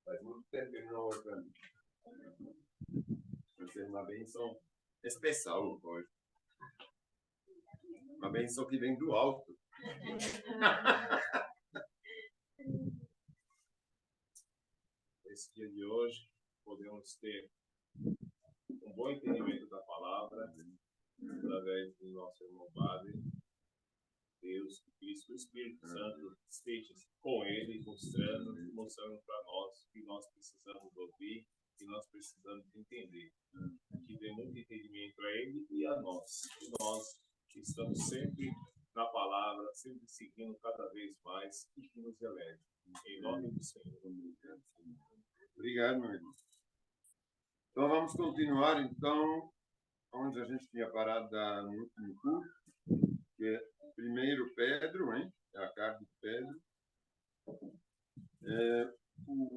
Faz muito tempo que ele não ora para mim. Vai ser uma bênção especial hoje. Uma bênção que vem do alto. Esse dia de hoje, podemos ter um bom entendimento da palavra, através do nosso irmão Padre, Deus, Cristo, o Espírito Santo, esteja com ele, mostrando para nós que nós precisamos ouvir, que nós precisamos entender. Que dê muito entendimento a ele e a nós. E nós que estamos sempre na palavra, sempre seguindo cada vez mais e que nos eleve. Em nome do Senhor. Obrigado, meu irmão. Então vamos continuar, então, onde a gente tinha parado no último culto, que é 1 Pedro, hein? É a carta de Pedro.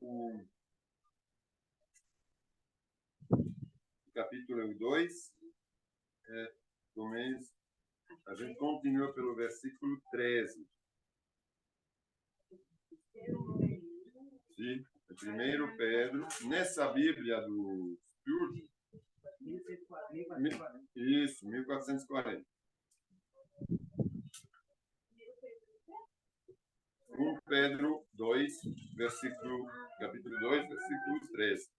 O capítulo 2, a gente continua pelo versículo 13. Sim, 1 Pedro, nessa Bíblia do Spurgeon, isso, 1440. 1 Pedro 2, capítulo 2, versículo 13.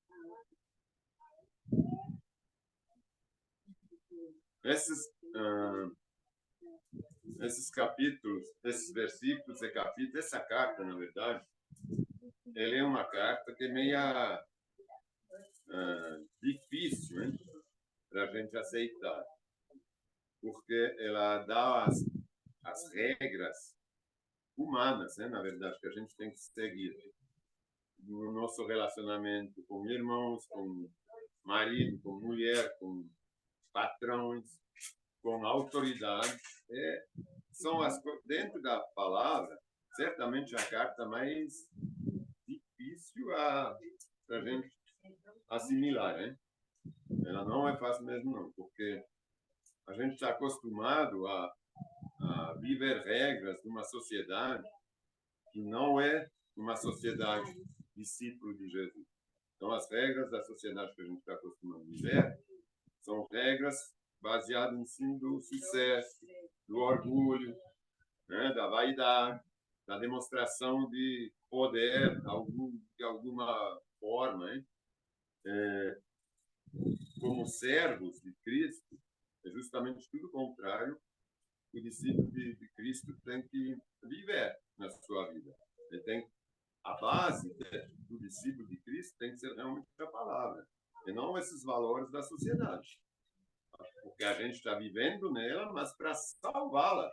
Esses capítulos, esses versículos e capítulos, essa carta, na verdade, ela é uma carta que é meio difícil, hein, para a gente aceitar, porque ela dá as regras humanas, né, na verdade, que a gente tem que seguir no nosso relacionamento com irmãos, com marido, com mulher, com patrões, com autoridade. São dentro da palavra, certamente a carta mais difícil para a gente assimilar, né? Ela não é fácil mesmo, não, porque a gente está acostumado a viver regras de uma sociedade que não é uma sociedade discípulo de Jesus. Então, as regras da sociedade que a gente está acostumado a viver são regras baseadas em cima do sucesso, do orgulho, né, da vaidade, da demonstração de poder de alguma forma, hein? Como servos de Cristo, é justamente tudo o contrário que o discípulo de Cristo tem que viver na sua vida. A base do discípulo de Cristo tem que ser realmente a palavra, e não esses valores da sociedade. Porque a gente está vivendo nela, mas para salvá-la,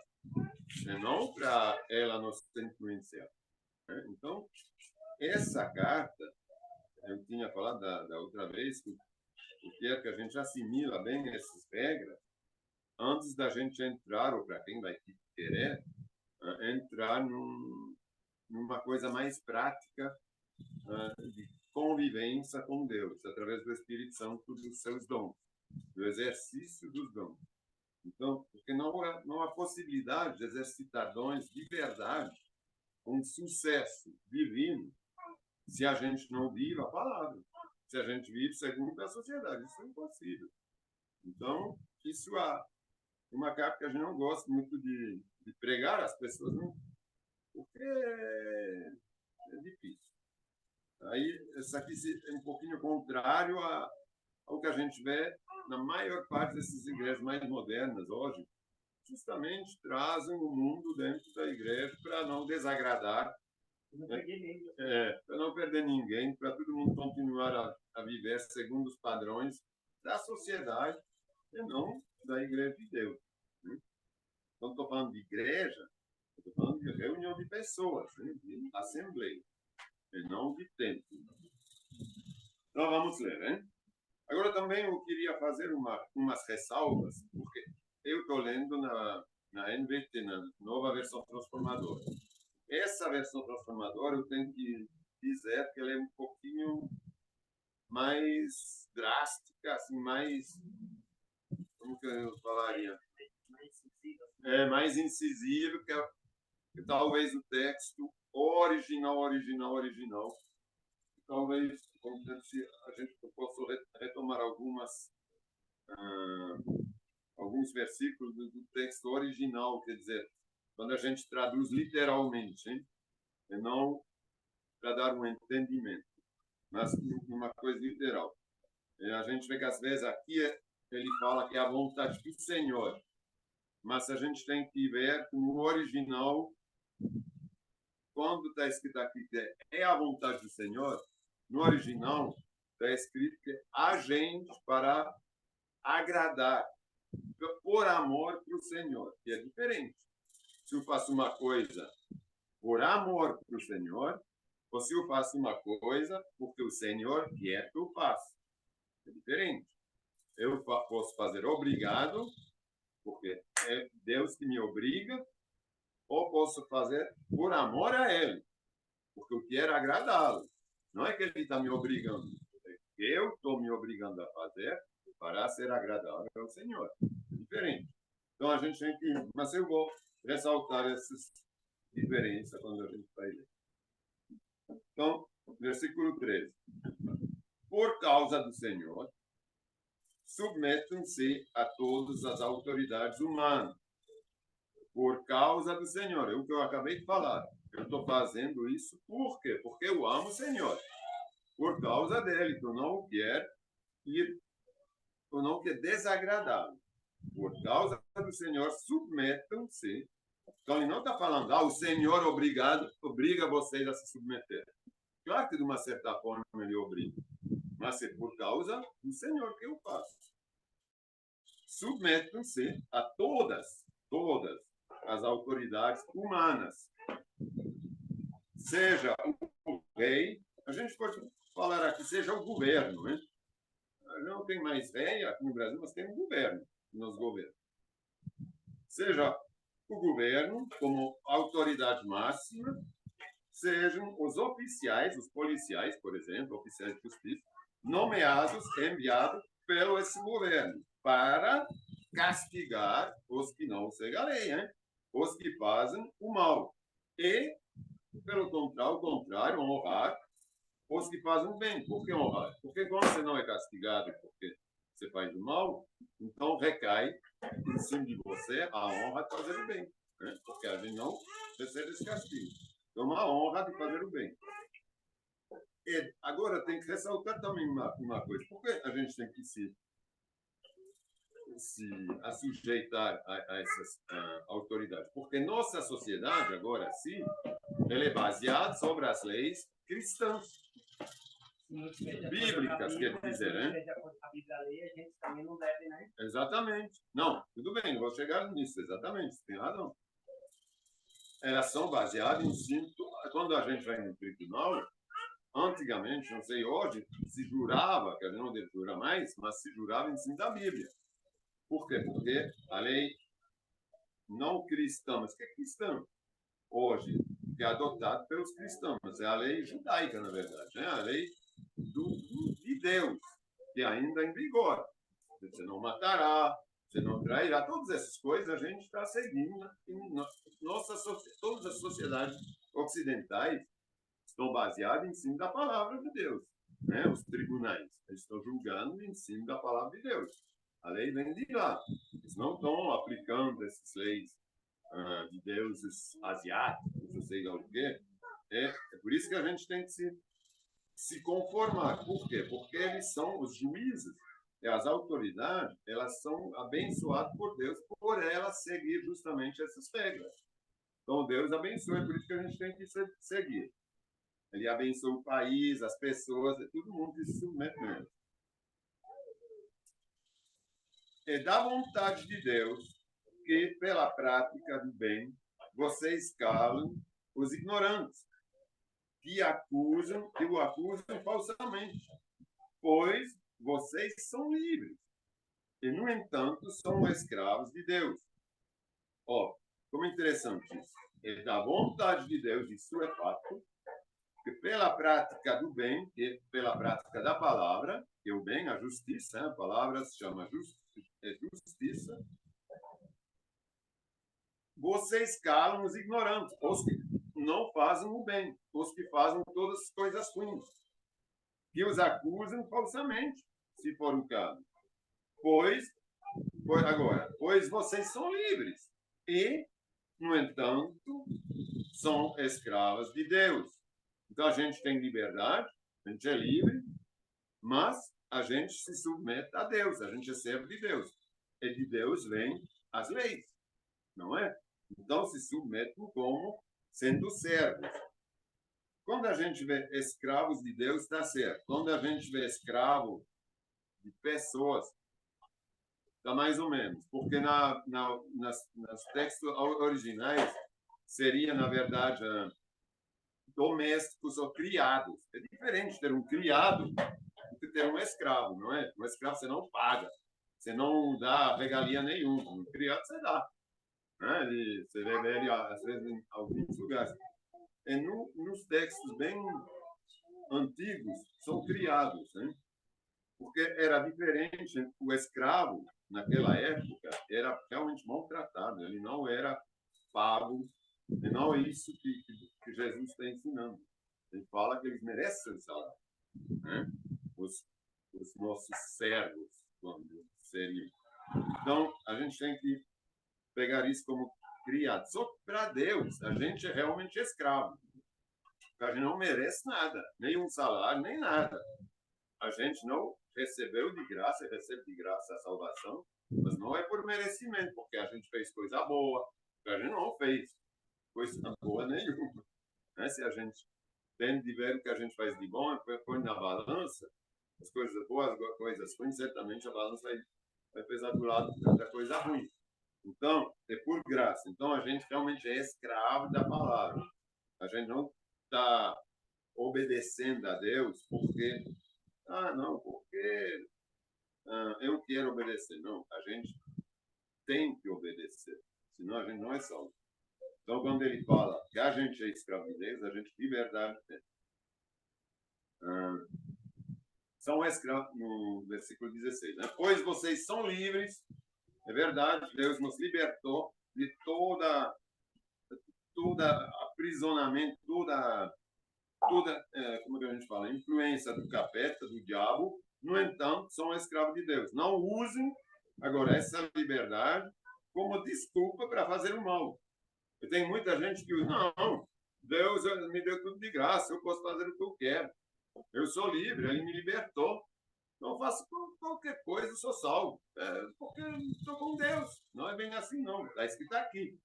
e não para ela nos influenciar. Então, essa carta, eu tinha falado da outra vez, que eu quero que a gente assimila bem essas regras antes da gente entrar, ou para quem vai querer, entrar numa coisa mais prática de convivência com Deus, através do Espírito Santo, dos seus dons, do exercício dos dons. Então, porque não há possibilidade de exercitar dons de verdade com sucesso divino se a gente não vive a palavra, se a gente vive segundo a sociedade. Isso é impossível. Então, isso é uma carta que a gente não gosta muito de pregar às pessoas, não, porque é difícil. Aí, essa aqui é um pouquinho contrário ao que a gente vê na maior parte dessas igrejas mais modernas hoje, justamente trazem o mundo dentro da igreja para não desagradar, para não perder ninguém, para todo mundo continuar a viver segundo os padrões da sociedade e não da igreja de Deus. Então, estou falando de igreja, estou falando de reunião de pessoas, de assembleia, e não de templo. Então, vamos ler, hein? Agora, também eu queria fazer umas ressalvas, porque eu estou lendo na NVT, na Nova Versão Transformadora. Essa versão transformadora, eu tenho que dizer que ela é um pouquinho mais drástica, assim, mais... Como que eu falaria? Mais incisivo, que talvez o texto original talvez se a gente possa retomar alguns versículos do texto original, quer dizer, quando a gente traduz literalmente, hein? E não para dar um entendimento, mas uma coisa literal. E a gente vê que às vezes aqui ele fala que é a vontade do Senhor, mas a gente tem que ver que no original, quando está escrito aqui que é a vontade do Senhor, no original está escrito que é agente para agradar, por amor para o Senhor, que é diferente. Se eu faço uma coisa por amor para o Senhor, ou se eu faço uma coisa porque o Senhor quer que eu faça. É diferente. Eu posso fazer obrigado, porque é Deus que me obriga, ou posso fazer por amor a Ele, porque eu quero agradá-lo. Não é que Ele está me obrigando, é que eu estou me obrigando a fazer para ser agradável ao Senhor. É diferente. Então a gente tem que... Mas eu vou ressaltar essas diferenças quando a gente vai ler. Então, versículo 13. Por causa do Senhor, submetam-se a todas as autoridades humanas. Por causa do Senhor. É o que eu acabei de falar. Eu estou fazendo isso por quê? Porque eu amo o Senhor. Por causa dele. Eu não quero desagradá-lo. Por causa do Senhor, submetam-se. Então, ele não está falando, o Senhor obriga vocês a se submeter. Claro que, de uma certa forma, ele obriga. Mas é por causa do Senhor que eu faço. Submetam-se a todas as autoridades humanas. Seja o rei, a gente pode falar aqui, seja o governo, né? Não tem mais rei aqui no Brasil, mas tem um governo nos governos. Seja o governo como autoridade máxima, sejam os oficiais, os policiais, por exemplo, oficiais de justiça, nomeados, enviados pelo esse governo para castigar os que não seguem a lei, hein? Os que fazem o mal. E, pelo contrário, honrar os que fazem o bem. Por que honrar? Porque quando você não é castigado porque você faz o mal, então recai em cima de você a honra de fazer o bem. Né? Porque a gente não recebe esse castigo. Então, a honra de fazer o bem. E agora, tem que ressaltar também uma coisa. Por que a gente tem que se sujeitar a essas autoridades? Porque nossa sociedade, agora sim, ela é baseada sobre as leis cristãs. Bíblicas, quer dizer, né? A Bíblia lê, a gente também não deve, né? Exatamente. Não, tudo bem, vou chegar nisso, exatamente, você tem razão. Elas são baseadas em cinto. Quando a gente vai no tribunal, antigamente, não sei, hoje, se jurava, que a gente não deve jurar mais, mas se jurava em cima da Bíblia. Por quê? Porque a lei não cristã, mas que é cristã hoje, que é adotada pelos cristãos, é a lei judaica, na verdade, né? A lei de Deus, que ainda é em vigor. Você não matará, você não trairá, todas essas coisas a gente está seguindo. Todas as sociedades ocidentais estão baseadas em cima da palavra de Deus. Né? Os tribunais eles estão julgando em cima da palavra de Deus. A lei vem de lá. Eles não estão aplicando essas leis de deuses asiáticos, não sei lá o quê. É por isso que a gente tem que se conformar. Por quê? Porque eles são os juízes. E as autoridades, elas são abençoadas por Deus por elas seguir justamente essas regras. Então, Deus abençoa, é por isso que a gente tem que seguir. Ele abençoa o país, as pessoas, todo mundo que se submete nele. É da vontade de Deus que, pela prática do bem, vocês calam os ignorantes, que o acusam falsamente, pois vocês são livres e, no entanto, são escravos de Deus. Ó, como interessante isso. É da vontade de Deus, isso é fato, que pela prática do bem, que pela prática da palavra, que o bem, a justiça, a palavra se chama justiça, vocês calam os ignorantes, os que não fazem o bem, os que fazem todas as coisas ruins. que os acusam falsamente, se for o caso. Pois vocês são livres e, no entanto, são escravas de Deus. Então a gente tem liberdade, a gente é livre, mas a gente se submete a Deus, a gente é servo de Deus. E de Deus vem as leis, não é? Então se submetem como sendo servos. Quando a gente vê escravos de Deus, está certo. Quando a gente vê escravo de pessoas, está mais ou menos. Porque nas textos originais seria, na verdade, domésticos ou criados. É diferente ter um criado do que ter um escravo, não é? Um escravo você não paga, você não dá regalia nenhuma. Um criado você dá. Né? Você vê ele, às vezes, em alguns lugares. E nos textos bem antigos, são criados, né? Porque era diferente. O escravo, naquela época, era realmente maltratado, ele não era pago, e não é isso que Jesus está ensinando. Ele fala que eles merecem o salário, né? Os nossos servos, quando seriam. Então, a gente tem que pegar isso como criado. Só que para Deus, a gente é realmente escravo. A gente não merece nada, nem um salário, nem nada. A gente não recebeu de graça, recebe de graça a salvação, mas não é por merecimento, porque a gente fez coisa boa, a gente não fez coisa boa nenhuma. Né? Se a gente tem de ver o que a gente faz de bom, põe na balança, as coisas boas, as coisas ruins, certamente a balança vai pesar do lado da coisa ruim. Então, é por graça. Então, a gente realmente é escravo da palavra. A gente não está obedecendo a Deus porque eu quero obedecer. Não, a gente tem que obedecer, senão a gente não é salvo. Então, quando ele fala que a gente é escravo de Deus, a gente liberdade tem. São escravos, no versículo 16, né? Pois vocês são livres, é verdade, Deus nos libertou de toda aprisionamento, toda como que a gente fala, influência do capeta, do diabo. No entanto, são escravos de Deus. Não usem agora essa liberdade como desculpa para fazer o mal. E tem muita gente que diz, não, Deus me deu tudo de graça, eu posso fazer o que eu quero. Eu sou livre, ele me libertou. Então eu faço qualquer coisa, eu sou salvo. Porque estou com Deus. Não é bem assim, não. Está escrito aqui.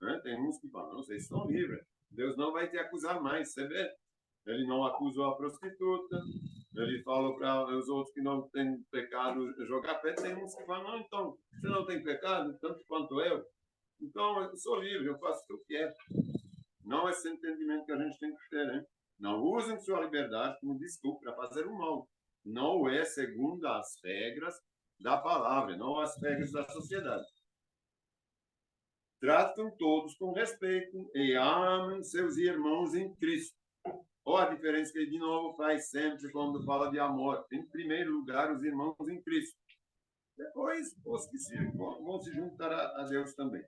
Né? Tem uns que falam, não, vocês estão livres. Deus não vai te acusar mais. Você vê? Ele não acusou a prostituta. Ele fala para os outros que não têm pecado jogar pé. Tem uns que falam, não, então, você não tem pecado, tanto quanto eu. Então, eu sou livre, eu faço o que eu quero. Não é esse entendimento que a gente tem que ter, né? Não usem sua liberdade como desculpa para fazer o mal. Não é segundo as regras da palavra, não as regras da sociedade. Tratam todos com respeito e amem seus irmãos em Cristo. Olha a diferença que ele, de novo, faz sempre quando fala de amor. Em primeiro lugar, os irmãos em Cristo. Depois, os que vão se juntar a Deus também.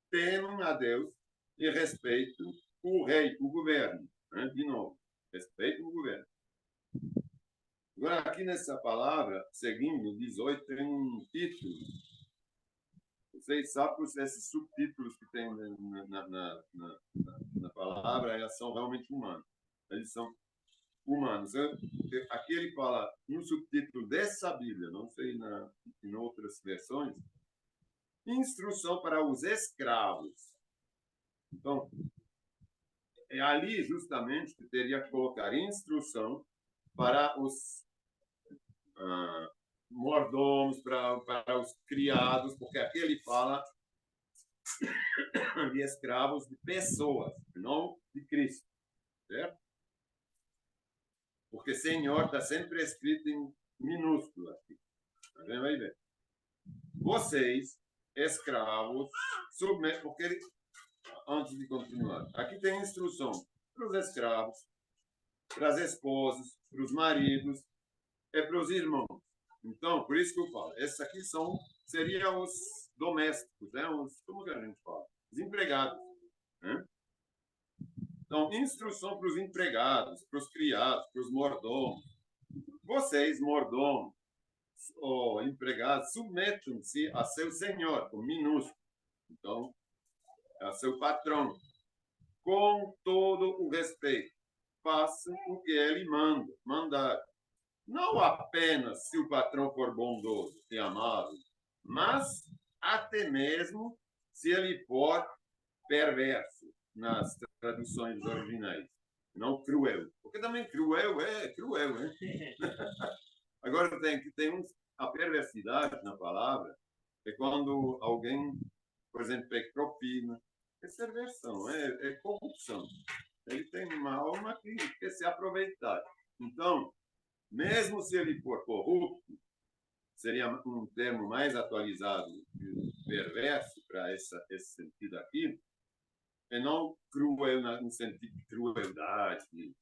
Temam a Deus e respeitam o rei, o governo. Né? De novo, respeitam o governo. Agora, aqui nessa palavra, seguindo, 18, tem um título. Vocês sabem que esses subtítulos que tem na palavra, elas são realmente humanos. Eles são humanos. Aqui ele fala, no subtítulo dessa Bíblia, não sei em outras versões, instrução para os escravos. Então, é ali justamente que teria que colocar instrução para os mordomos, para os criados, porque aqui ele fala de escravos de pessoas, não de Cristo, certo? Porque Senhor está sempre escrito em minúsculo aqui. Tá vendo aí, velho? Vocês, escravos, submetem, porque ele, antes de continuar, aqui tem instrução para os escravos, para as esposas, para os maridos, para os irmãos. Então, por isso que eu falo, esses aqui seriam os domésticos, né? Como que a gente fala? Os empregados. Né? Então, instrução para os empregados, para os criados, para os mordomos, vocês, mordomos ou empregados, submetam-se a seu senhor, com minúsculo. Então, a seu patrão, com todo o respeito. Façam o que ele mandar. Não apenas se o patrão for bondoso e amável, mas até mesmo se ele for perverso, nas traduções originais. Não cruel. Porque também cruel é cruel, né? Agora a perversidade na palavra é quando alguém, por exemplo, pega propina. É perversão, é corrupção. Ele tem uma alma que quer se aproveitar. Então, mesmo se ele for corrupto, seria um termo mais atualizado, perverso, para esse sentido aqui, é não cruel no sentido de crueldade, de,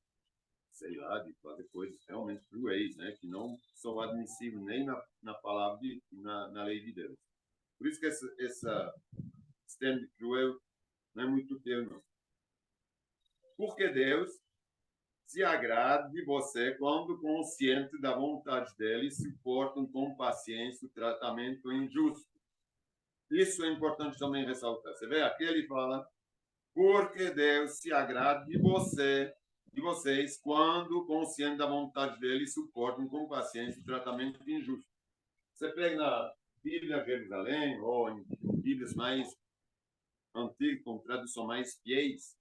sei lá, de fazer coisas realmente cruéis, né? Que não são admissíveis nem na palavra, na lei de Deus. Por isso que esse termo de cruel não é muito termo, não. Porque Deus se agrada de você quando consciente da vontade dele suportam com paciência o tratamento injusto. Isso é importante também ressaltar. Você vê, aqui ele fala, porque Deus se agrada de vocês quando consciente da vontade dele suportam com paciência o tratamento injusto. Você pega na Bíblia Jerusalém ou em Bíblias mais antigas, com tradução mais fiéis,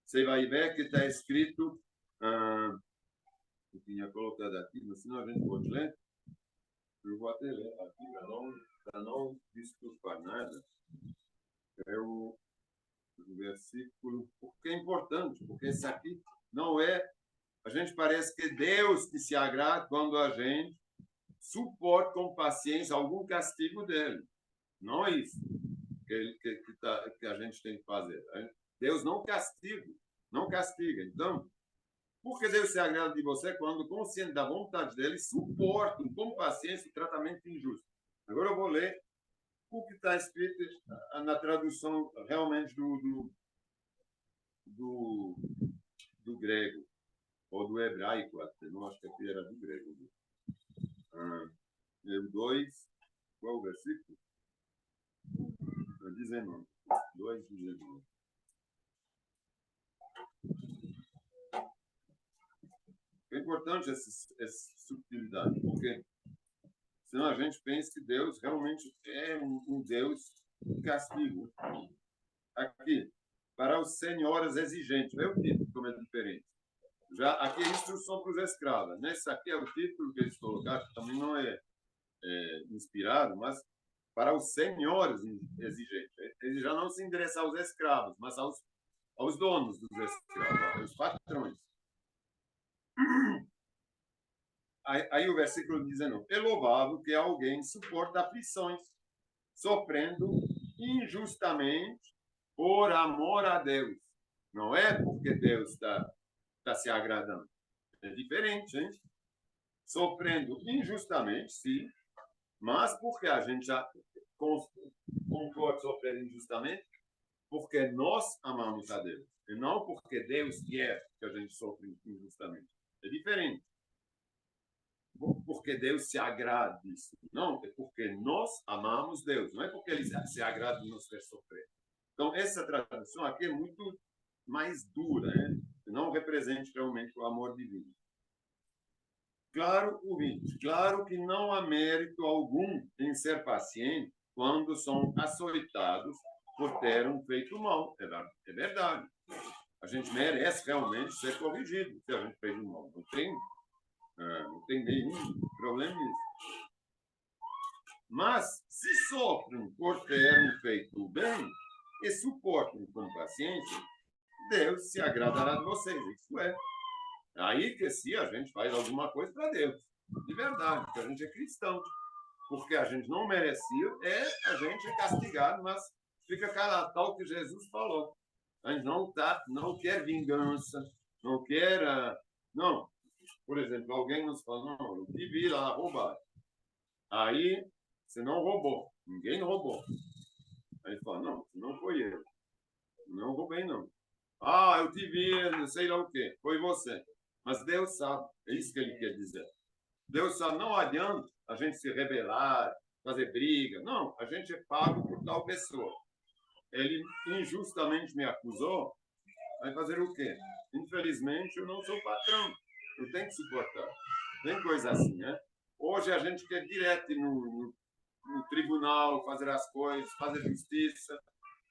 você vai ver que está escrito, eu tinha colocado aqui, mas senão a gente pode ler. Eu vou até ler aqui para não desculpar nada. É o versículo, porque é importante, porque esse aqui não é. A gente parece que Deus que se agrada quando a gente suporta com paciência algum castigo dele. Não é isso que a gente tem que fazer. Deus não castiga. Então, porque Deus se agrada de você quando, consciente da vontade dele, suporta com paciência o tratamento injusto. Agora eu vou ler o que está escrito na tradução realmente do grego, ou do hebraico, até. Não acho que aqui era do grego. 2, qual o versículo? 19. 2:19. É importante essa subtilidade, porque senão a gente pensa que Deus realmente é um Deus de castigo. Aqui, para os senhores exigentes, vê o título como é diferente. Já aqui é instrução para os escravos. Nesse aqui é o título que eles colocaram, que também não é inspirado, mas para os senhores exigentes. Eles já não se endereçam aos escravos, mas aos donos dos escravos, aos patrões. Aí o versículo 19. É louvável que alguém suporta aflições, sofrendo injustamente por amor a Deus. Não é porque Deus está se agradando. É diferente, hein? Sofrendo injustamente, sim, mas porque a gente já concorda sofrer injustamente, porque nós amamos a Deus, e não porque Deus quer que a gente sofra injustamente. É diferente. Porque Deus se agrada disso. Não, é porque nós amamos Deus. Não é porque Ele se agrada de nos ver sofrer. Então, essa tradução aqui é muito mais dura, né? Não representa realmente o amor divino. Claro, ouvinte, claro que não há mérito algum em ser paciente quando são açoitados por terem feito mal. É verdade. A gente merece realmente ser corrigido se a gente fez mal. Não tem nenhum problema nisso. Mas, se sofrem por terem feito o bem e suportam com paciência, Deus se agradará de vocês. Isso é. Aí que se a gente faz alguma coisa para Deus. De verdade, porque a gente é cristão. Porque a gente não merecia, a gente é castigado, mas fica calado, tal que Jesus falou. A gente não quer vingança, não quer... Não. Por exemplo, alguém nos fala, não, eu te vi lá roubar. Aí, você não roubou. Ninguém roubou. Aí ele fala, não foi eu. Não roubei, não. Eu te vi, não sei lá o quê. Foi você. Mas Deus sabe. É isso que ele quer dizer. Deus só não adianta a gente se rebelar, fazer briga. Não, a gente é pago por tal pessoa. Ele injustamente me acusou, vai fazer o quê? Infelizmente, eu não sou patrão. Eu tenho que suportar. Tem coisa assim, né? Hoje a gente quer direto no tribunal, fazer as coisas, fazer justiça.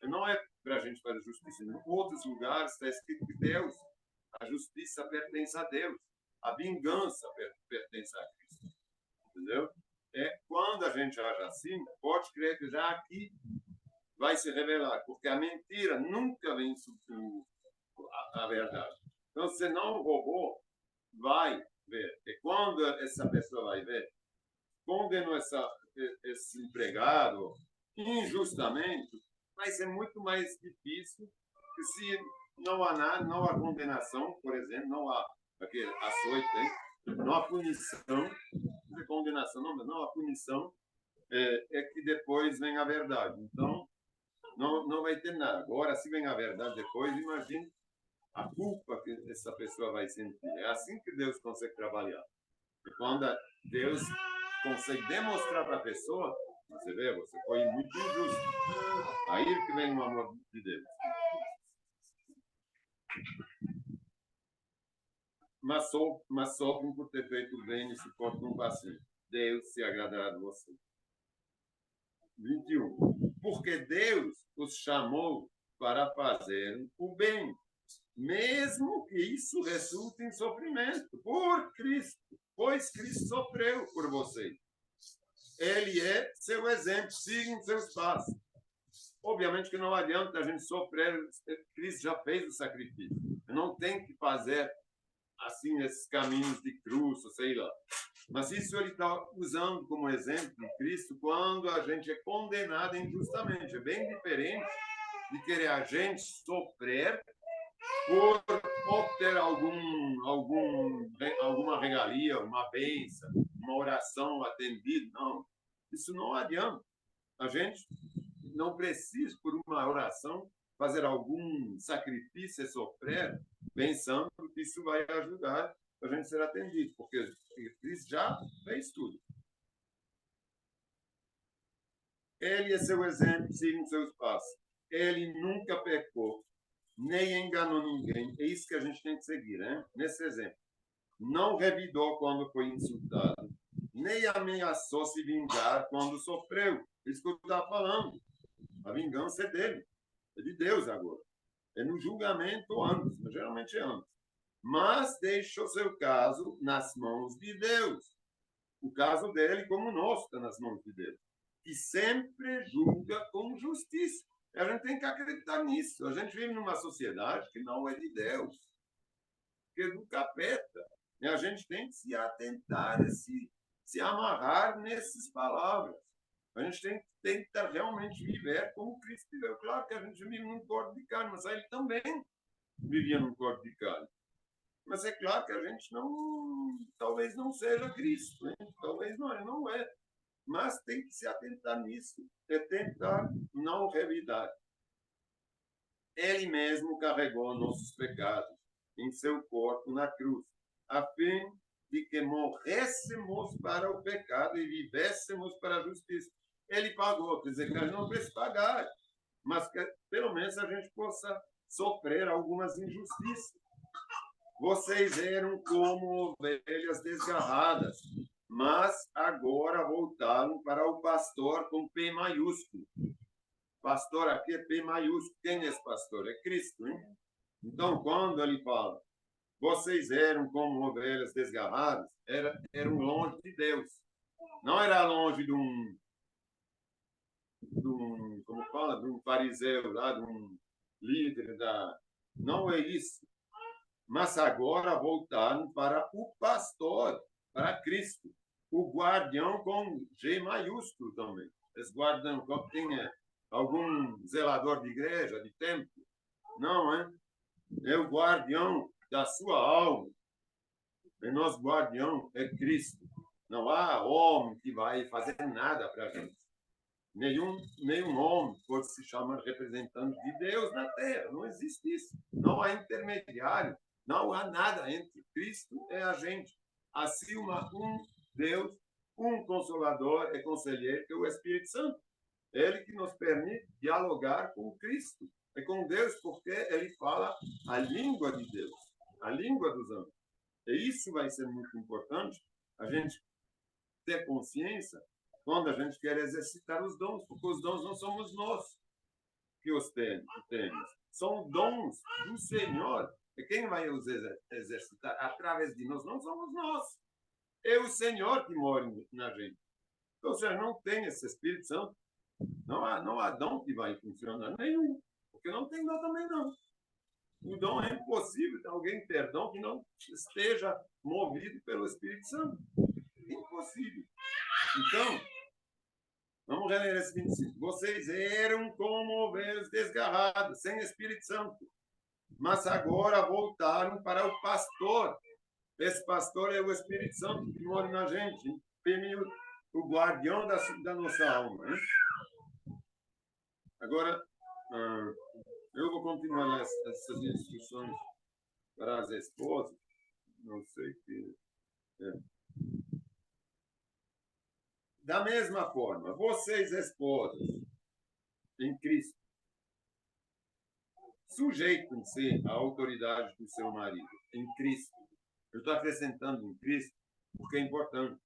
Não é para a gente fazer justiça. Em outros lugares está escrito que Deus, a justiça pertence a Deus. A vingança pertence a Cristo. Entendeu? Quando a gente age assim, pode crer que já aqui vai se revelar, porque a mentira nunca vem substituir a verdade. Então, se não roubou, vai ver. E quando essa pessoa vai ver, condenou esse empregado injustamente, vai ser muito mais difícil que se não há nada, não há condenação, por exemplo, não há aquele açoite, não há punição, não é condenação, não há punição, é que depois vem a verdade. Então, não vai ter nada. Agora, se vem a verdade depois, imagine a culpa que essa pessoa vai sentir. É assim que Deus consegue trabalhar. E quando Deus consegue demonstrar para a pessoa, você vê, você foi muito injusto. Aí que vem o amor de Deus. Mas sofrem por ter feito bem e suportam paciente. Deus se agradará de você. 21. Porque Deus os chamou para fazer o bem, mesmo que isso resulte em sofrimento, por Cristo, pois Cristo sofreu por vocês. Ele é seu exemplo, sigam seus passos. Obviamente que não adianta a gente sofrer, Cristo já fez o sacrifício. Não tem que fazer assim esses caminhos de cruz, sei lá. Mas isso ele está usando como exemplo de Cristo quando a gente é condenado injustamente. É bem diferente de querer a gente sofrer por obter alguma regalia, uma bênção, uma oração atendida. Não, isso não adianta. A gente não precisa, por uma oração, fazer algum sacrifício e sofrer, pensando que isso vai ajudar a gente ser atendido, porque Cristo já fez tudo. Ele é seu exemplo, sigam seus passos. Ele nunca pecou, nem enganou ninguém. É isso que a gente tem que seguir, né? Nesse exemplo. Não revidou quando foi insultado, nem ameaçou se vingar quando sofreu. Isso que eu estava falando. A vingança é dele. É de Deus agora. É no julgamento antes, mas geralmente é antes. Mas deixou seu caso nas mãos de Deus. O caso dele, como o nosso, está nas mãos de Deus. Que sempre julga com justiça. A gente tem que acreditar nisso. A gente vive numa sociedade que não é de Deus, que é do capeta. E a gente tem que se atentar, se amarrar nessas palavras. A gente tem que tentar realmente viver como Cristo viveu. Claro que a gente vive num corpo de carne, mas ele também vivia num corpo de carne. Mas é claro que a gente talvez não seja Cristo, hein? Talvez não é. Mas tem que se atentar nisso, tentar não revidar. Ele mesmo carregou nossos pecados em seu corpo na cruz, a fim de que morrêssemos para o pecado e vivêssemos para a justiça. Ele pagou, quer dizer que a gente não precisa pagar, mas que pelo menos a gente possa sofrer algumas injustiças. Vocês eram como ovelhas desgarradas, mas agora voltaram para o pastor com P maiúsculo. Pastor aqui é P maiúsculo. Quem é esse pastor? É Cristo, hein? Então, quando ele fala, vocês eram como ovelhas desgarradas, eram longe de Deus. Não era longe de um como fala, de um fariseu, lá, de um líder Não é isso. Mas agora voltaram para o pastor, para Cristo. O guardião com G maiúsculo também. Esse guardião, tem algum zelador de igreja, de templo? Não, é? É o guardião da sua alma. E nosso guardião é Cristo. Não há homem que vai fazer nada para a gente. Nenhum homem pode se chamar representante de Deus na terra. Não existe isso. Não há intermediário. Não há nada entre Cristo e a gente. Assim, Deus, um Consolador e Conselheiro, que é o Espírito Santo. Ele que nos permite dialogar com Cristo e com Deus, porque ele fala a língua de Deus, a língua dos anjos. E isso vai ser muito importante, a gente ter consciência quando a gente quer exercitar os dons, porque os dons não somos nós que os temos. São dons do Senhor. E quem vai os exercitar através de nós não somos nós. É o Senhor que mora na gente. Então, se não tem esse Espírito Santo, não há dom que vai funcionar nenhum. Porque não tem dom também, não. O dom é impossível de alguém ter dom que não esteja movido pelo Espírito Santo. Impossível. Então, vamos reler esse 25. Vocês eram como ovelhas desgarradas, sem Espírito Santo. Mas agora voltaram para o pastor. Esse pastor é o Espírito Santo que mora na gente. O guardião da nossa alma. Hein? Agora, eu vou continuar essas instruções para as esposas. Não sei que... Da mesma forma, vocês, esposas, em Cristo, sujeitem-se à autoridade do seu marido, em Cristo. Eu estou acrescentando em Cristo porque é importante.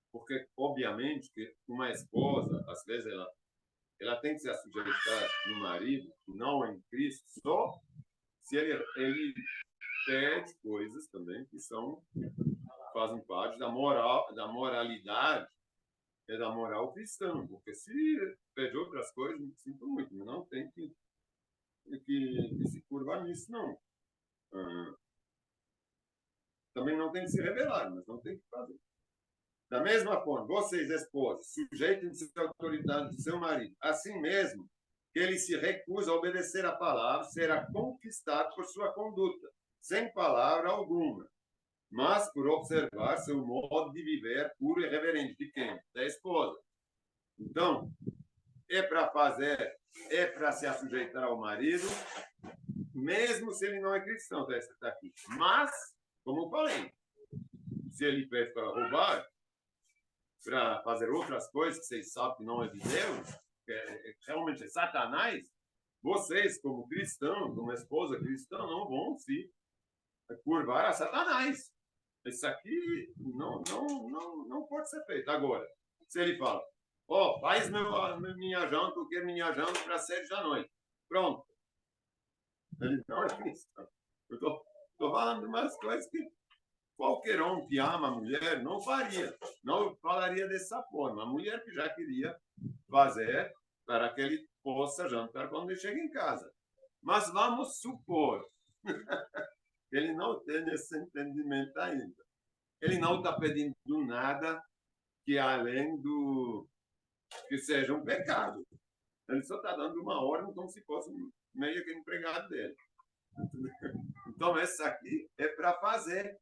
Porque, obviamente, que uma esposa, às vezes, ela tem que se sujeitar no marido, não em Cristo, só se ele pede coisas também que fazem parte da moralidade e da moral cristã. Porque se pede outras coisas, me sinto muito, mas não tem que se curvar nisso, não. Também não tem que se rebelar, mas não tem que fazer. Da mesma forma, vocês, esposas, sujeitem-se à autoridade do seu marido. Assim mesmo, que ele se recusa a obedecer a palavra, será conquistado por sua conduta, sem palavra alguma, mas por observar seu modo de viver puro e reverente. De quem? Da esposa. Então, é para se sujeitar ao marido, mesmo se ele não é cristão, está aqui. Mas, como eu falei, se ele pede para roubar, para fazer outras coisas que vocês sabem que não é de Deus, que realmente é Satanás, vocês, como cristãos, como esposa cristã, não vão se curvar a Satanás. Isso aqui não pode ser feito. Agora, se ele fala, faz minha janta, eu quero minha janta para 7 da noite. Pronto. Ele não é cristão. Eu estou falando de umas coisas que qualquer um que ama a mulher não faria, não falaria dessa forma. A mulher que já queria fazer para que ele possa jantar quando ele chega em casa. Mas vamos supor que ele não tem esse entendimento ainda. Ele não está pedindo nada que além do que seja um pecado. Ele só está dando uma ordem como se fosse meio que empregado dele. Então, essa aqui é para fazer.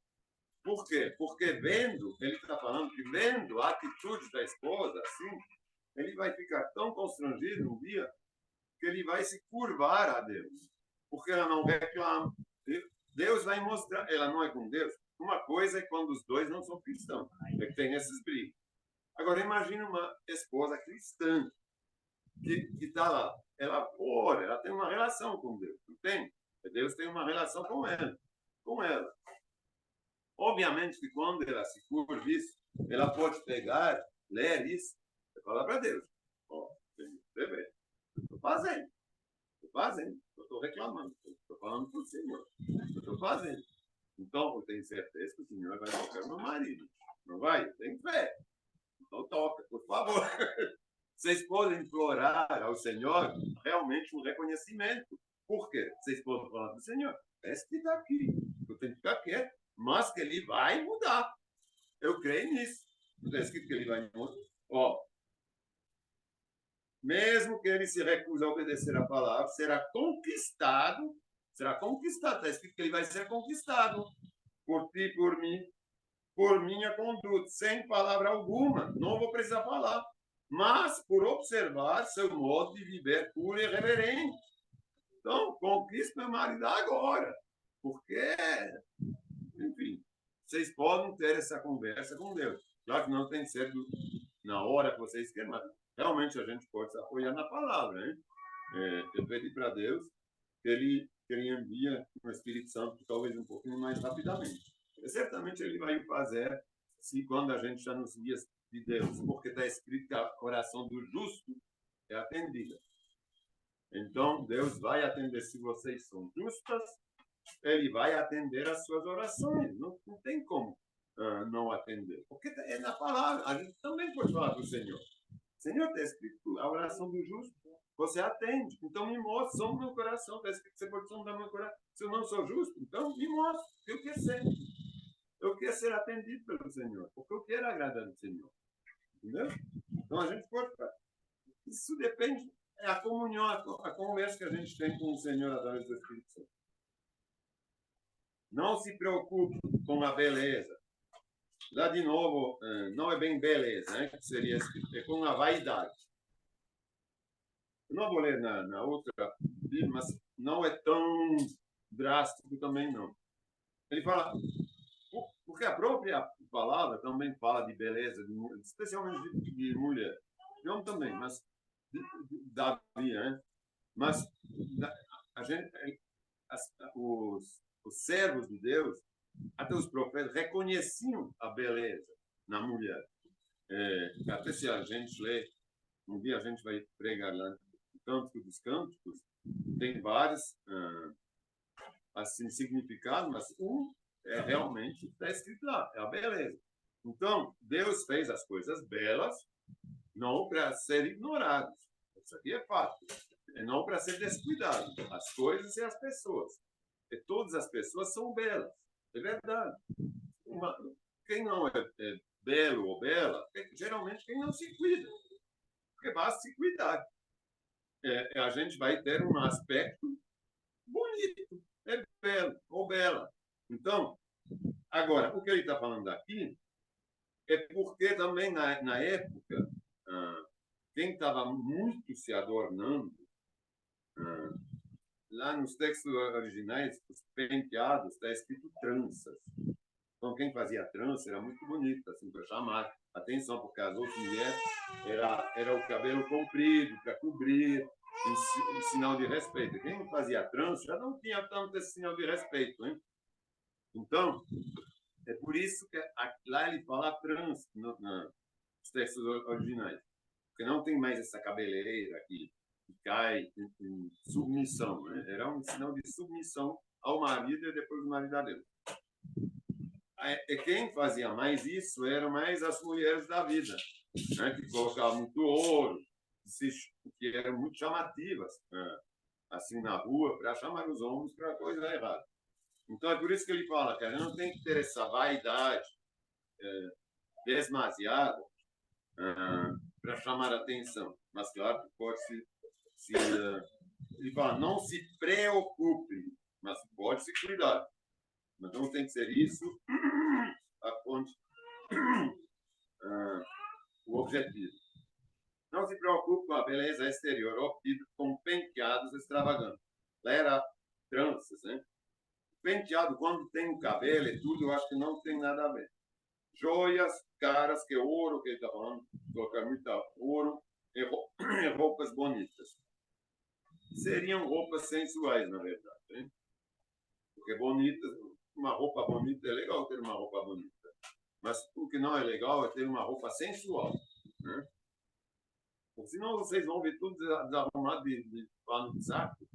Por quê? Porque ele está falando que vendo a atitude da esposa, assim, ele vai ficar tão constrangido um dia que ele vai se curvar a Deus. Porque ela não reclama. Deus vai mostrar, ela não é com Deus. Uma coisa é quando os dois não são cristãos, é que tem esses brigos. Agora, imagine uma esposa cristã que está lá. Ela tem uma relação com Deus, não tem? Deus tem uma relação com ela. Obviamente que quando ela se curva isso, ela pode pegar, ler isso e falar para Deus. Estou fazendo. Estou reclamando. Estou falando para o Senhor. Estou fazendo. Então, eu tenho certeza que o Senhor vai tocar meu marido. Não vai? Tem fé. Então, toca, por favor. Vocês podem implorar ao Senhor realmente um reconhecimento. Por quê? Vocês podem falar para o Senhor. Esse que está aqui. Eu tenho que ficar quieto. Mas que ele vai mudar. Eu creio nisso. Não está escrito que ele vai mudar. Mesmo que ele se recuse a obedecer a palavra, será conquistado. Está escrito que ele vai ser conquistado por ti, por mim, por minha conduta, sem palavra alguma. Não vou precisar falar. Mas por observar seu modo de viver puro e reverente. Então, conquista meu marido agora. Porque, enfim, vocês podem ter essa conversa com Deus. Claro que não tem que ser na hora que vocês querem, mas realmente a gente pode se apoiar na palavra, né? Eu pedi para Deus que ele envia o Espírito Santo talvez um pouquinho mais rapidamente. E certamente ele vai fazer se quando a gente está nos dias de Deus, porque está escrito que a oração do justo é atendida. Então, Deus vai atender se vocês são justas, ele vai atender as suas orações. Não tem como não atender. Porque é na palavra. A gente também pode falar para o Senhor. Senhor, está escrito a oração do justo, você atende. Então, me mostra, som do meu coração. Está escrito que você pode sondar meu coração. Se eu não sou justo, então me mostra. Eu quero ser. Eu quero ser atendido pelo Senhor. Porque eu quero agradar o Senhor. Entendeu? Então, a gente pode... Isso depende... É a comunhão, a conversa que a gente tem com o Senhor através do Espírito Santo. Não se preocupe com a beleza. Lá, de novo, não é bem beleza, né? Que seria escrito, é com a vaidade. Eu não vou ler na outra Bíblia, mas não é tão drástico também, não. Ele fala, porque a própria palavra também fala de beleza, especialmente de mulher. De homem também, mas Davi, né? Mas a gente, os servos de Deus, até os profetas, reconheciam a beleza na mulher. Até se a gente lê, um dia a gente vai pregar lá no Cântico dos Cânticos, tem vários assim, significados, mas um é realmente, está escrito lá, é a beleza. Então, Deus fez as coisas belas, não para ser ignorados. Isso aqui é fato. É não para ser descuidado. As coisas e as pessoas. E todas as pessoas são belas. É verdade. Quem não é belo ou bela, geralmente quem não se cuida. Porque basta se cuidar. A gente vai ter um aspecto bonito. É belo ou bela. Então, agora, o que ele está falando aqui é porque também na época, quem estava muito se adornando, lá nos textos originais, os penteados, está escrito tranças. Então, quem fazia trança era muito bonito, assim, para chamar atenção, porque as outras mulheres era o cabelo comprido, para cobrir, em sinal de respeito. Quem fazia trança já não tinha tanto esse sinal de respeito, hein? Então, é por isso que lá ele fala trança nos textos originais. Porque não tem mais essa cabeleira que cai em submissão. Né? Era um sinal de submissão ao marido e depois do marido a Deus. E quem fazia mais isso eram mais as mulheres da vida, né? Que colocavam muito ouro, que eram muito chamativas, né? Assim na rua, para chamar os homens para coisa errada. Então é por isso que ele fala que a gente não tem que ter essa vaidade demasiada para chamar a atenção. Mas claro que pode ele fala, não se preocupe, mas pode se cuidar. Mas não tem que ser isso o objetivo. Não se preocupe com a beleza exterior obtida com penteados extravagantes. Lá era tranças, né? Penteado, quando tem o cabelo e tudo, eu acho que não tem nada a ver. Joias caras, que ouro, que ele está falando, colocar muito ouro e roupas bonitas. Seriam roupas sensuais, na verdade. Né? Porque bonitas, uma roupa bonita é legal ter uma roupa bonita. Mas o que não é legal é ter uma roupa sensual. Né? Porque senão vocês vão ver tudo desarrumado de pano de saco.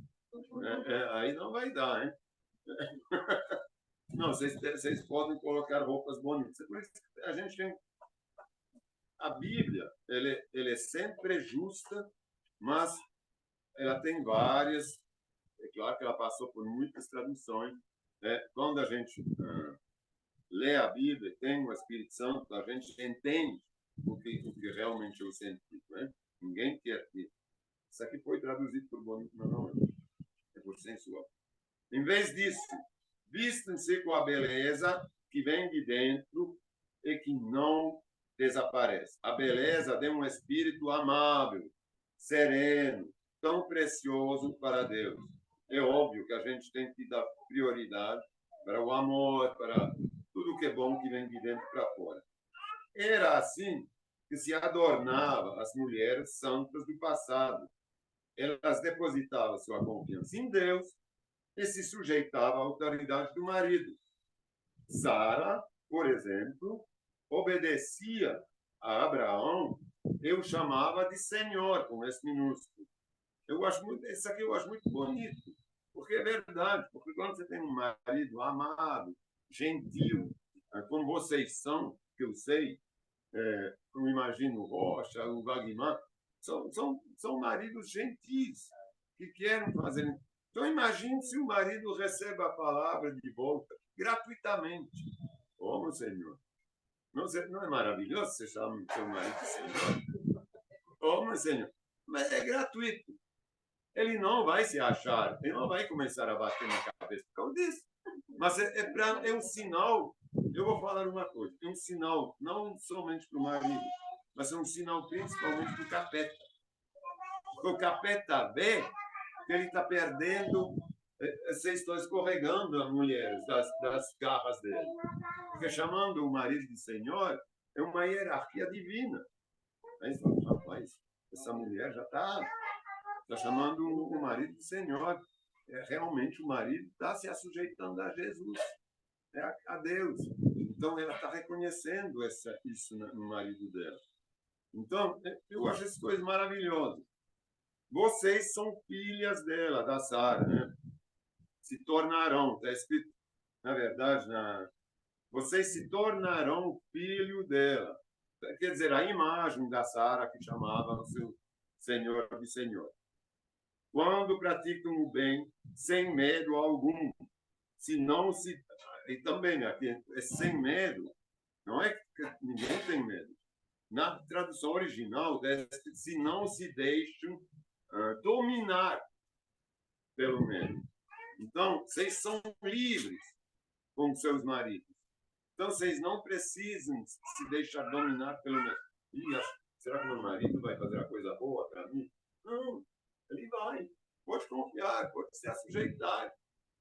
Aí não vai dar, hein? Não, vocês podem colocar roupas bonitas. Por isso que a gente tem... A Bíblia, ela é sempre justa, mas ela tem várias... É claro que ela passou por muitas traduções. Né? Quando a gente lê a Bíblia, tem o Espírito Santo, a gente entende o que realmente é o sentido. Né? Ninguém quer que... Isso aqui foi traduzido por bonito, mas não é. É por sensual. Em vez disso, vistam-se com a beleza que vem de dentro e que não desaparece. A beleza de um espírito amável, sereno, tão precioso para Deus. É óbvio que a gente tem que dar prioridade para o amor, para tudo que é bom que vem de dentro para fora. Era assim que se adornava as mulheres santas do passado. Elas depositavam sua confiança em Deus e se sujeitavam à autoridade do marido. Sara, por exemplo, obedecia a Abraão, eu chamava de Senhor, com esse minúsculo. Isso aqui eu acho muito bonito, porque é verdade, porque quando você tem um marido amado, gentil, como vocês são, que eu sei, eu imagino o Rocha, o Wagner, são maridos gentis, que querem fazer. Então, imagine se o marido recebe a palavra de volta gratuitamente. Como, Senhor? Não é maravilhoso você chamar o seu marido de Senhor? Como, Senhor? Mas é gratuito. Ele não vai se achar, ele não vai começar a bater na cabeça por causa disso. Mas é um sinal. Eu vou falar uma coisa: é um sinal não somente para o marido, mas é um sinal principalmente para o capeta. Porque o capeta vê que ele está perdendo, vocês estão escorregando as mulheres das garras dele. Porque chamando o marido de Senhor é uma hierarquia divina. Aí você fala, rapaz, essa mulher já está chamando o marido de Senhor. Realmente o marido está se assujeitando a Jesus, a Deus. Então ela está reconhecendo isso no marido dela. Então, eu acho essas coisas maravilhosas. Vocês são filhas dela, da Sara, né? Se tornarão, está escrito, na verdade, vocês se tornarão filho dela. Quer dizer, a imagem da Sara que chamava o seu Senhor de Senhor. Quando praticam o bem, sem medo algum, e também aqui é sem medo, não é que ninguém tem medo. Na tradução original, se não se deixam dominar pelo medo. Então, vocês são livres com seus maridos. Então, vocês não precisam se deixar dominar pelo medo. Será que meu marido vai fazer a coisa boa para mim? Não, ele vai. Pode confiar, pode se assujeitar.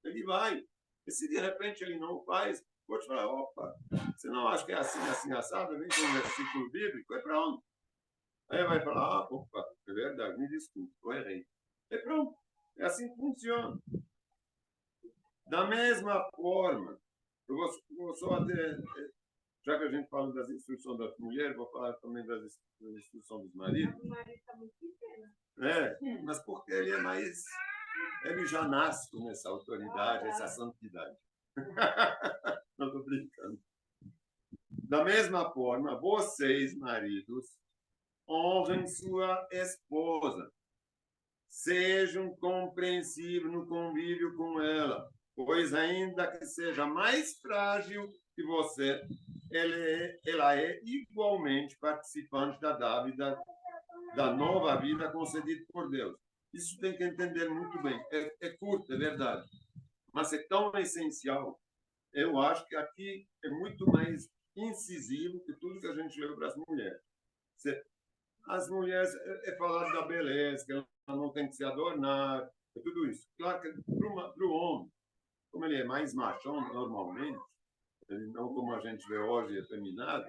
Ele vai. E se de repente ele não faz, pode falar, opa, você não acha que é assim, assim, assado? Vem com um versículo bíblico, é pronto. Aí vai falar, opa, é verdade, me desculpe, eu errei. É pronto. É assim que funciona. Da mesma forma, eu vou só até, já que a gente fala das instruções das mulheres, vou falar também das instruções dos maridos. O marido está muito pequeno. Mas porque ele já nasce com essa autoridade, essa santidade. Não estou brincando. Da mesma forma, vocês, maridos, honrem sua esposa. Sejam compreensivos no convívio com ela, pois ainda que seja mais frágil que você, ela é igualmente participante da dávida, da nova vida concedida por Deus. Isso tem que entender muito bem. É curto, é verdade, mas é tão essencial. Eu acho que aqui é muito mais incisivo que tudo que a gente leu para as mulheres. As mulheres é falado da beleza, que ela não tem que se adornar, é tudo isso. Claro que para o homem, como ele é mais machão normalmente, ele não como a gente vê hoje efeminado,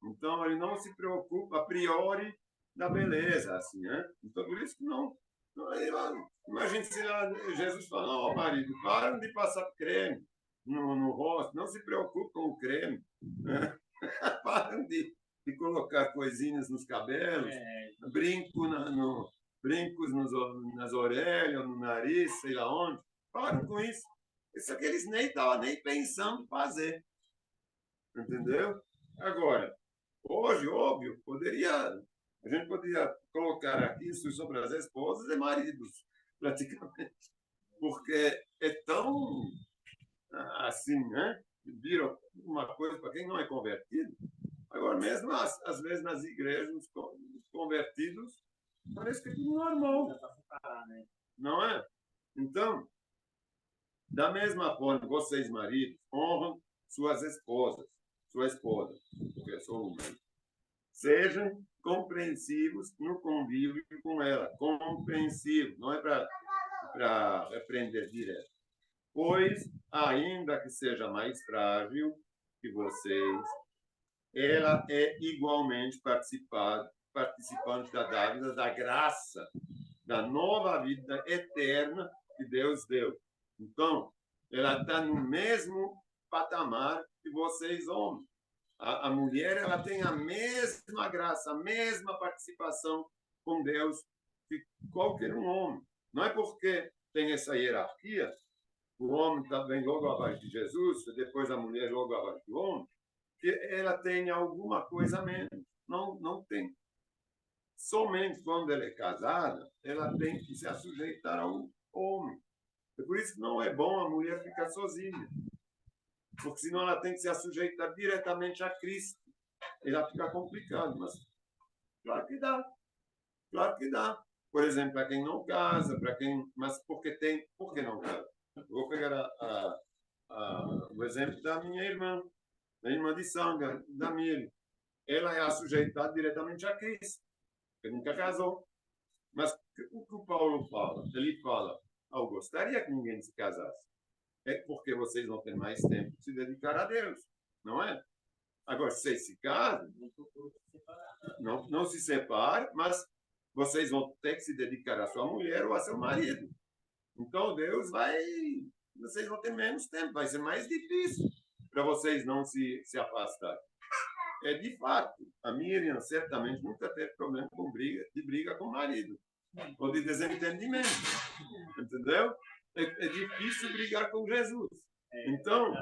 então ele não se preocupa a priori da beleza, assim, né? Então por isso que não. Imagina se Jesus fala, não, marido, para de passar creme no rosto, não se preocupe com o creme, né? Para de colocar coisinhas nos cabelos, brincos nas orelhas, no nariz, sei lá onde. Para com isso. Isso aqui eles nem estavam nem pensando em fazer. Entendeu? Agora, hoje, óbvio, a gente poderia colocar aqui instrução para as esposas e maridos, praticamente. Porque é tão assim, né? Viram uma coisa para quem não é convertido. Agora, mesmo às vezes nas igrejas, os convertidos, parece que é tudo normal. Não é? Então, da mesma forma, vocês, maridos, honram suas esposas, sua esposa, porque eu sou uma. Sejam compreensivos no convívio com ela. Compreensivos, não é para repreender direto. Pois, ainda que seja mais frágil que vocês, ela é igualmente participante da dávida da graça, da nova vida eterna que Deus deu. Então, ela está no mesmo patamar que vocês, homens. A mulher, ela tem a mesma graça, a mesma participação com Deus que qualquer um homem. Não é porque tem essa hierarquia, o homem vem logo abaixo de Jesus, depois a mulher logo abaixo do homem, que ela tem alguma coisa a menos. Não, não tem. Somente quando ela é casada, ela tem que se sujeitar ao homem. É por isso que não é bom a mulher ficar sozinha. Porque senão ela tem que se sujeitar diretamente a Cristo. E já fica complicado, mas claro que dá. Claro que dá. Por exemplo, para quem não casa, para quem. Mas por que não casa? Vou pegar o exemplo da minha irmã, da irmã de sangue, da Miri. Ela é sujeitada diretamente a Cristo, que nunca casou. Mas o que o Paulo fala? Ele fala: eu gostaria que ninguém se casasse. É porque vocês vão ter mais tempo de se dedicar a Deus, não é? Agora, vocês se casam, não se separam, mas vocês vão ter que se dedicar à sua mulher ou a seu marido. Então, vocês vão ter menos tempo, vai ser mais difícil para vocês não se afastarem. É de fato, a Miriam certamente nunca teve problema de briga com o marido, ou de desentendimento, entendeu? É difícil brigar com Jesus. Então,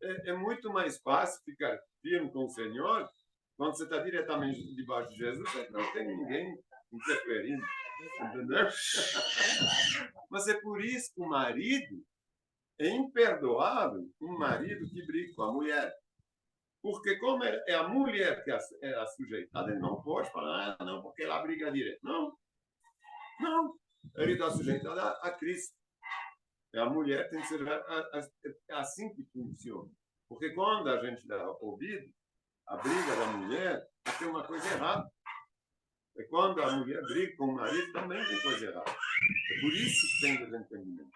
é muito mais fácil ficar firme com o Senhor quando você está diretamente debaixo de Jesus, não tem ninguém interferindo, entendeu? Mas é por isso que o marido é imperdoável, um marido que briga com a mulher. Porque como é a mulher que é a sujeitada, ele não pode falar, não, porque ela briga direto. Não. Ele está sujeitado a Cristo. A mulher tem que ser assim que funciona. Porque quando a gente dá ouvido, a briga da mulher tem uma coisa errada. E quando a mulher briga com o marido, também tem coisa errada. É por isso que tem desentendimento.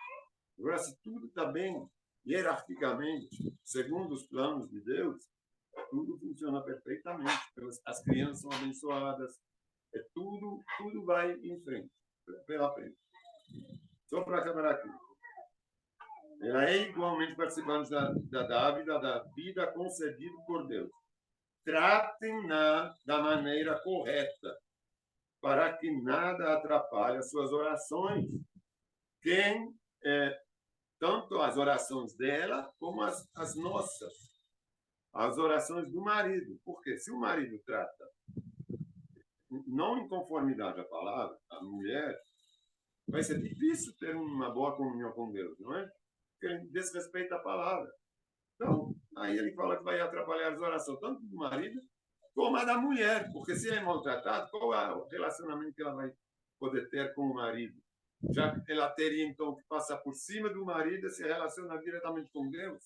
Agora, se tudo está bem, hierarquicamente, segundo os planos de Deus, tudo funciona perfeitamente. As crianças são abençoadas. Tudo vai em frente, pela frente. Só para acabar aqui. Ela é igualmente participante da dávida, da vida concedida por Deus. Tratem-na da maneira correta, para que nada atrapalhe as suas orações. Tanto as orações dela, como as nossas. As orações do marido. Porque se o marido trata, não em conformidade à palavra, a mulher, vai ser difícil ter uma boa comunhão com Deus, não é? Porque ele desrespeita a palavra. Então, aí ele fala que vai atrapalhar as orações, tanto do marido como a da mulher. Porque se ele é maltratado, qual é o relacionamento que ela vai poder ter com o marido? Já que ela teria, então, que passar por cima do marido e se relacionar diretamente com Deus,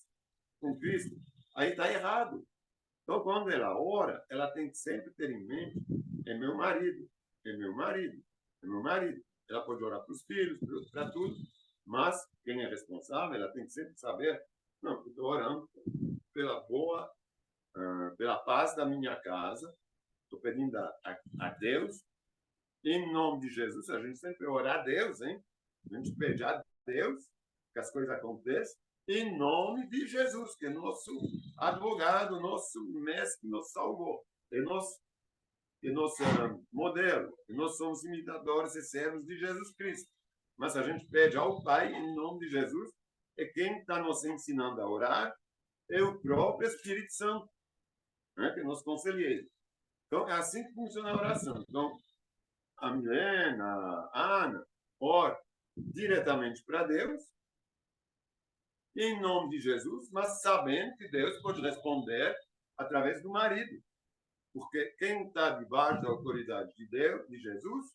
com Cristo. Aí está errado. Então, quando ela ora, ela tem que sempre ter em mente: é meu marido, é meu marido, é meu marido. Ela pode orar para os filhos, para tudo, mas quem é responsável, ela tem que sempre saber: não, estou orando pela paz da minha casa, estou pedindo a Deus, em nome de Jesus. A gente sempre ora a Deus, hein? A gente pede a Deus que as coisas aconteçam, em nome de Jesus, que é nosso advogado, nosso mestre, nosso salvador, é nosso modelo, e nós somos imitadores e servos de Jesus Cristo. Mas a gente pede ao Pai, em nome de Jesus, e quem está nos ensinando a orar é o próprio Espírito Santo, né, que nos conselheiro. Então, é assim que funciona a oração. Então, a Milena, a Ana, ora diretamente para Deus, em nome de Jesus, mas sabendo que Deus pode responder através do marido. Porque quem está debaixo da autoridade de Deus, de Jesus,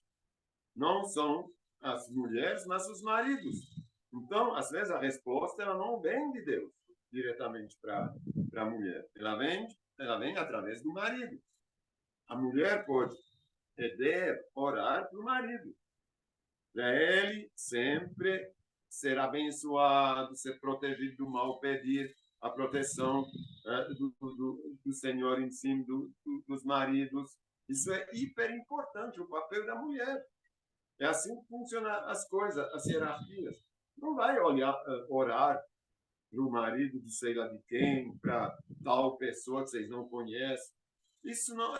não são as mulheres, mas os maridos. Então, às vezes, a resposta ela não vem de Deus diretamente para a mulher. Ela vem através do marido. A mulher pode deve orar para o marido. Para ele sempre ser abençoado, ser protegido do mal, pedir a proteção do Senhor em cima dos maridos. Isso é hiper importante, o papel da mulher. É assim que funcionam as coisas, as hierarquias. Não vai orar para o marido de sei lá de quem, para tal pessoa que vocês não conhecem. Isso não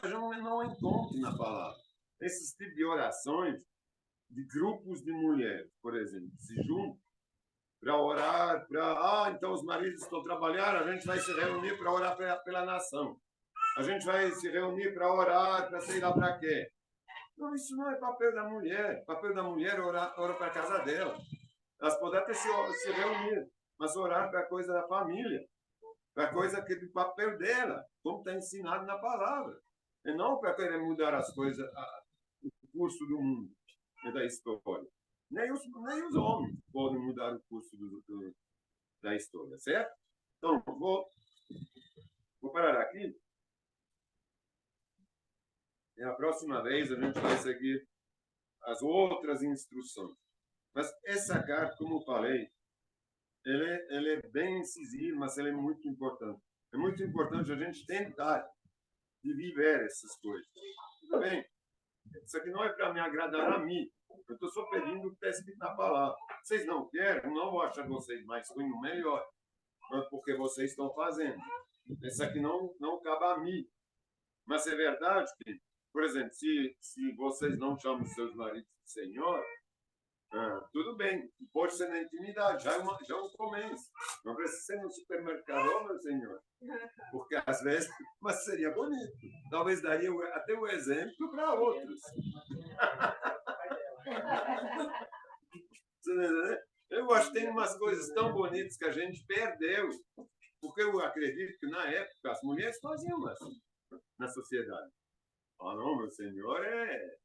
encontra na palavra. Esses tipos de orações de grupos de mulheres, por exemplo, se juntam para orar, então os maridos estão trabalhando, a gente vai se reunir para orar pela nação. A gente vai se reunir para orar, para sei lá para quê. Não, isso não é papel da mulher. O papel da mulher é orar para a casa dela. Elas podem até se reunir, mas orar para a coisa da família, para a coisa do papel dela, como está ensinado na palavra. E não para querer mudar as coisas, o curso do mundo e da história. Nem os homens podem mudar o curso da história, certo? Então, vou parar aqui. E a próxima vez a gente vai seguir as instruções. Mas essa carta, como eu falei, ele é bem incisivo, mas ele é muito importante. É muito importante a gente tentar de viver essas coisas. Tudo bem, isso aqui não é para me agradar a mim. Eu estou só pedindo o que está escrito na palavra. Vocês não querem, eu não vou achar vocês mais ruim ou melhor, porque vocês estão fazendo. Isso aqui não cabe a mim. Mas é verdade que, por exemplo, se vocês não chamam seus maridos de Senhor, tudo bem, pode ser na intimidade, já é um começo. Não precisa ser no supermercado, meu senhor. Porque às vezes, mas seria bonito. Talvez daria até o exemplo para outros. Eu acho que tem umas coisas tão bonitas que a gente perdeu. Porque eu acredito que na época as mulheres faziam assim na sociedade. Não, meu senhor é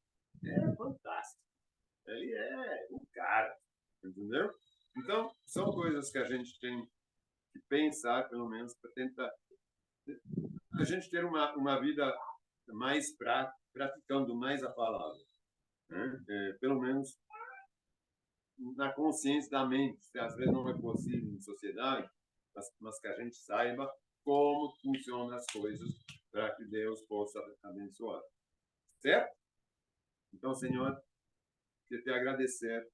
fantástico. Ele é um cara, entendeu? Então, são coisas que a gente tem que pensar, pelo menos, para tentar a gente ter uma vida mais praticando mais a palavra. Né? Pelo menos na consciência da mente, que às vezes não é possível em sociedade, mas que a gente saiba como funcionam as coisas para que Deus possa abençoar. Certo? Então, Senhor, quero te agradecer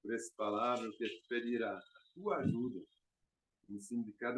por essa palavra, eu quero te pedir a tua ajuda no ensino de cada